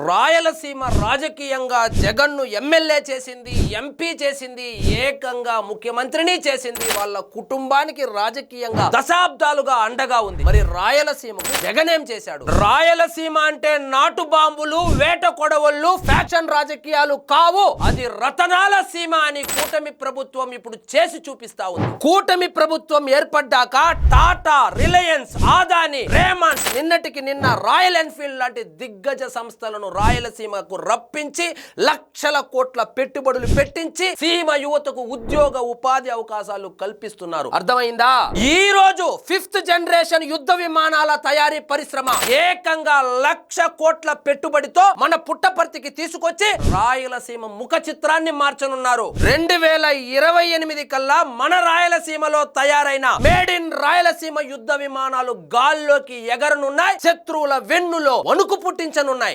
రాయలసీమ రాజకీయంగా జగన్ను ఎమ్మెల్యే చేసింది, ఎంపీ చేసింది, ఏకంగా ముఖ్యమంత్రిని చేసింది. వాళ్ళ కుటుంబానికి రాజకీయంగా దశాబ్దాలుగా అండగా ఉంది. మరి రాయలసీమకు జగన్ ఏం చేశాడు? రాయలసీమ అంటే నాటు బాంబులు, వేట కొడవళ్ళు, ఫ్యాక్షన్ రాజకీయాలు కావు, అది రతనాల సీమ అని కూటమి ప్రభుత్వం ఇప్పుడు చేసి చూపిస్తా ఉంది. కూటమి ప్రభుత్వం ఏర్పడ్డాక టాటా, రిలయన్స్, ఆదాని, రేమాన్స్, నిన్నటికి నిన్న రాయల్ ఎన్ఫీల్డ్ లాంటి దిగ్గజ సంస్థలను రాయలసీమకు రప్పించి లక్షల కోట్ల పెట్టుబడులు పెట్టించి సీమ యువతకు ఉద్యోగ ఉపాధి అవకాశాలు కల్పిస్తున్నారు. అర్థమైందా? ఈ రోజు 5th జనరేషన్ యుద్ధ విమానాల తయారీ పరిశ్రమ ఏకంగా 1,00,000 కోట్ల పెట్టుబడితో మన పుట్టపర్తికి తీసుకొచ్చి రాయలసీమ ముఖ చిత్రాన్ని మార్చనున్నారు. 2028 కల్లా మన రాయలసీమలో తయారైన మేడ్ ఇన్ రాయలసీమ యుద్ధ విమానాలు గాల్లోకి ఎగరనున్నాయి. శత్రువుల వెన్నులో వణుకు పుట్టించనున్నాయి.